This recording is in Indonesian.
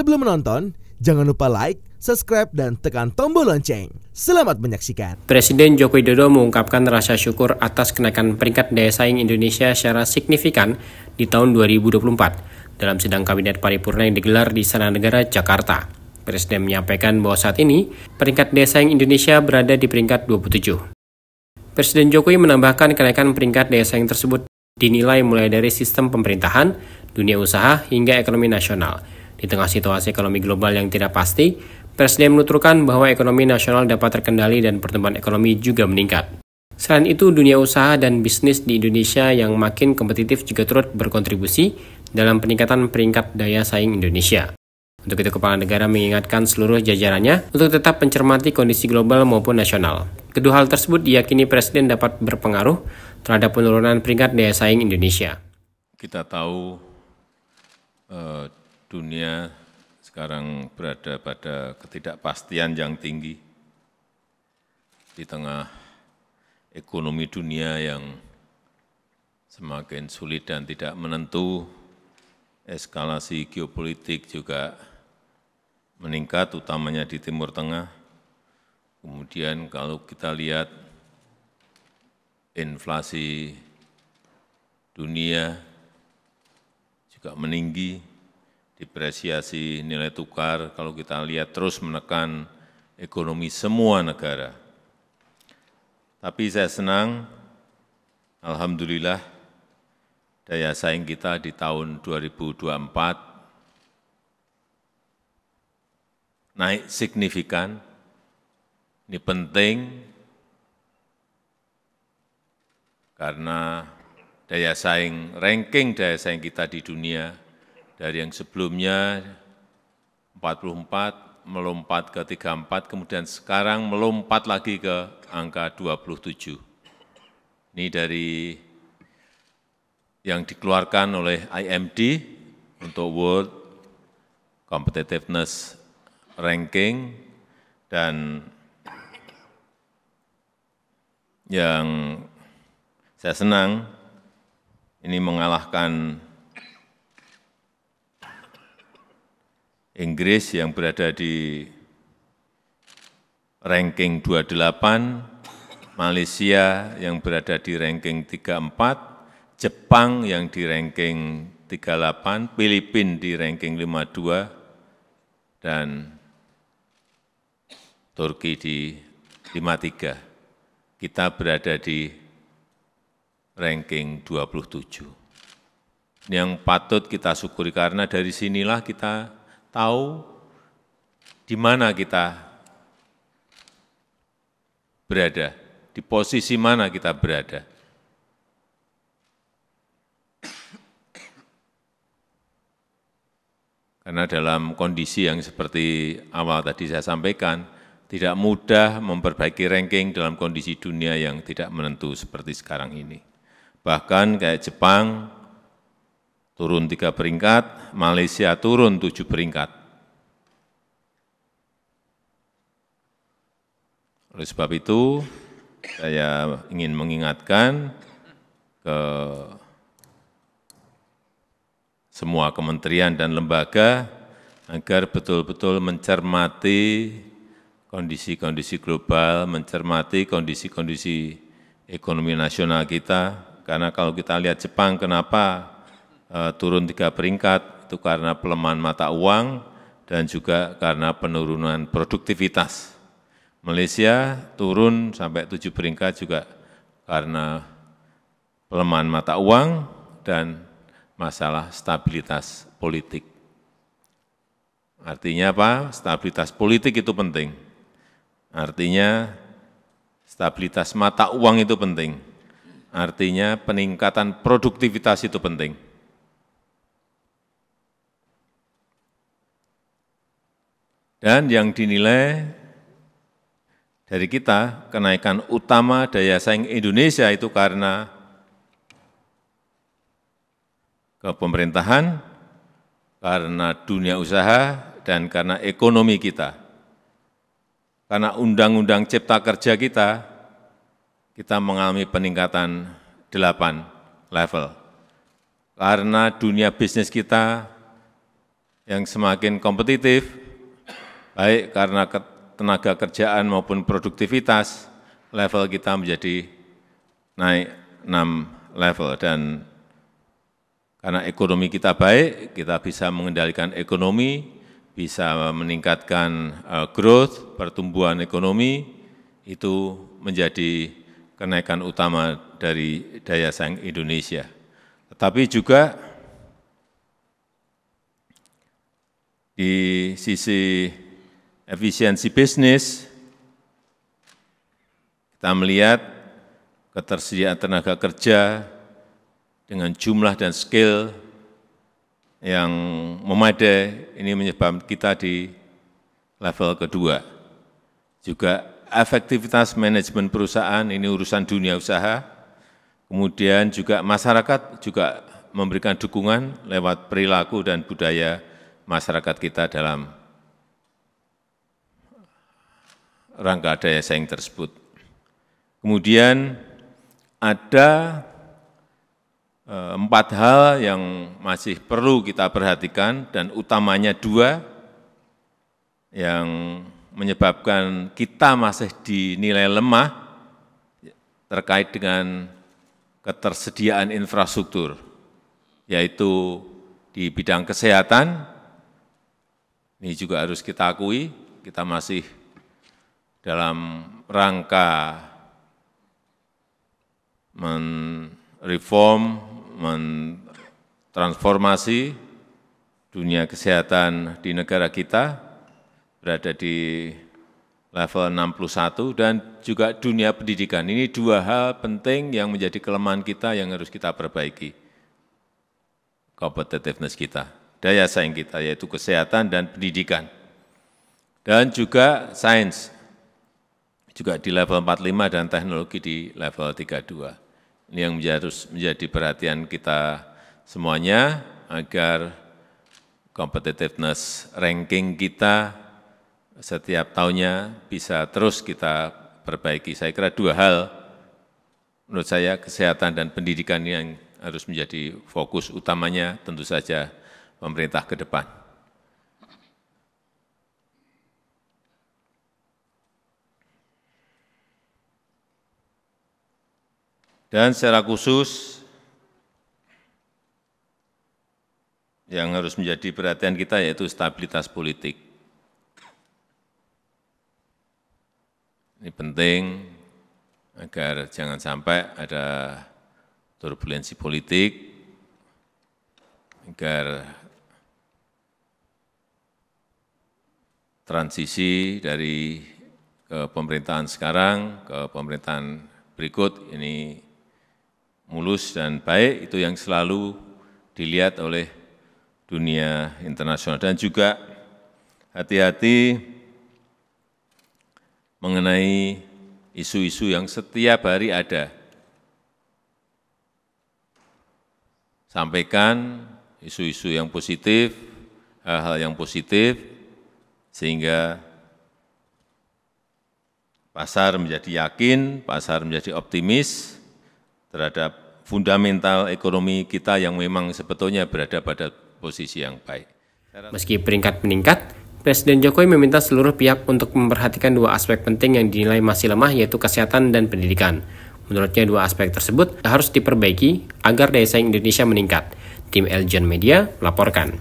Sebelum menonton, jangan lupa like, subscribe, dan tekan tombol lonceng. Selamat menyaksikan. Presiden Joko Widodo mengungkapkan rasa syukur atas kenaikan peringkat daya saing Indonesia secara signifikan di tahun 2024 dalam sidang Kabinet Paripurna yang digelar di Istana Negara, Jakarta. Presiden menyampaikan bahwa saat ini peringkat daya saing Indonesia berada di peringkat 27. Presiden Jokowi menambahkan kenaikan peringkat daya saing tersebut dinilai mulai dari sistem pemerintahan, dunia usaha, hingga ekonomi nasional. Di tengah situasi ekonomi global yang tidak pasti, Presiden menuturkan bahwa ekonomi nasional dapat terkendali dan pertumbuhan ekonomi juga meningkat. Selain itu, dunia usaha dan bisnis di Indonesia yang makin kompetitif juga turut berkontribusi dalam peningkatan peringkat daya saing Indonesia. Untuk itu, Kepala Negara mengingatkan seluruh jajarannya untuk tetap mencermati kondisi global maupun nasional. Kedua hal tersebut diyakini Presiden dapat berpengaruh terhadap penurunan peringkat daya saing Indonesia. Kita tahu dunia sekarang berada pada ketidakpastian yang tinggi di tengah ekonomi dunia yang semakin sulit dan tidak menentu. Eskalasi geopolitik juga meningkat, utamanya di Timur Tengah. Kemudian kalau kita lihat inflasi dunia juga meninggi, depresiasi nilai tukar kalau kita lihat terus menekan ekonomi semua negara. Tapi saya senang, alhamdulillah, daya saing kita di tahun 2024 naik signifikan. Ini penting karena daya saing, ranking daya saing kita di dunia dari yang sebelumnya 44 melompat ke 34, kemudian sekarang melompat lagi ke angka 27. Ini dari yang dikeluarkan oleh IMD untuk World Competitiveness Ranking, dan yang saya senang ini mengalahkan Inggris yang berada di ranking 28, Malaysia yang berada di ranking 34, Jepang yang di ranking 38, Filipina di ranking 52, dan Turki di 53. Kita berada di ranking 27. Ini yang patut kita syukuri karena dari sinilah kita tahu di mana kita berada, di posisi mana kita berada. Karena dalam kondisi yang seperti awal tadi saya sampaikan, tidak mudah memperbaiki ranking dalam kondisi dunia yang tidak menentu seperti sekarang ini. Bahkan kayak Jepang turun 3 peringkat, Malaysia turun 7 peringkat. Oleh sebab itu, saya ingin mengingatkan ke semua kementerian dan lembaga agar betul-betul mencermati kondisi-kondisi global, mencermati kondisi-kondisi ekonomi nasional kita. Karena kalau kita lihat Jepang, kenapa turun 3 peringkat, itu karena pelemahan mata uang dan juga karena penurunan produktivitas. Malaysia turun sampai 7 peringkat juga karena pelemahan mata uang dan masalah stabilitas politik. Artinya apa? Stabilitas politik itu penting. Artinya stabilitas mata uang itu penting. Artinya peningkatan produktivitas itu penting. Dan yang dinilai dari kita, kenaikan utama daya saing Indonesia itu karena kepemerintahan, karena dunia usaha, dan karena ekonomi kita. Karena undang-undang cipta kerja kita mengalami peningkatan 8 level. Karena dunia bisnis kita yang semakin kompetitif, baik karena tenaga kerjaan maupun produktivitas, level kita menjadi naik 6 level. Dan karena ekonomi kita baik, kita bisa mengendalikan ekonomi, bisa meningkatkan growth, pertumbuhan ekonomi, itu menjadi kenaikan utama dari daya saing Indonesia. Tetapi juga di sisi efisiensi bisnis, kita melihat ketersediaan tenaga kerja dengan jumlah dan skill yang memadai, ini menyebabkan kita di level kedua. Juga efektivitas manajemen perusahaan, ini urusan dunia usaha. Kemudian juga masyarakat juga memberikan dukungan lewat perilaku dan budaya masyarakat kita dalam rangka daya saing tersebut. Kemudian ada 4 hal yang masih perlu kita perhatikan, dan utamanya 2 yang menyebabkan kita masih dinilai lemah terkait dengan ketersediaan infrastruktur, yaitu di bidang kesehatan. Ini juga harus kita akui, kita masih dalam rangka reform, transformasi dunia kesehatan di negara kita, berada di level 61, dan juga dunia pendidikan. Ini 2 hal penting yang menjadi kelemahan kita yang harus kita perbaiki. Competitiveness kita, daya saing kita, yaitu kesehatan dan pendidikan. Dan juga sains, juga di level 45, dan teknologi di level 32. Ini yang harus menjadi perhatian kita semuanya, agar competitiveness ranking kita setiap tahunnya bisa terus kita perbaiki. Saya kira 2 hal, menurut saya kesehatan dan pendidikan yang harus menjadi fokus utamanya tentu saja pemerintah ke depan. Dan secara khusus yang harus menjadi perhatian kita yaitu stabilitas politik. Ini penting agar jangan sampai ada turbulensi politik, agar transisi dari kepemerintahan sekarang ke pemerintahan berikut ini mulus dan baik. Itu yang selalu dilihat oleh dunia internasional. Dan juga hati-hati mengenai isu-isu yang setiap hari ada. Sampaikan isu-isu yang positif, hal-hal yang positif, sehingga pasar menjadi yakin, pasar menjadi optimis terhadap fundamental ekonomi kita yang memang sebetulnya berada pada posisi yang baik. Meski peringkat meningkat, Presiden Jokowi meminta seluruh pihak untuk memperhatikan 2 aspek penting yang dinilai masih lemah, yaitu kesehatan dan pendidikan. Menurutnya 2 aspek tersebut harus diperbaiki agar daya saing Indonesia meningkat. Tim Eljon Media melaporkan.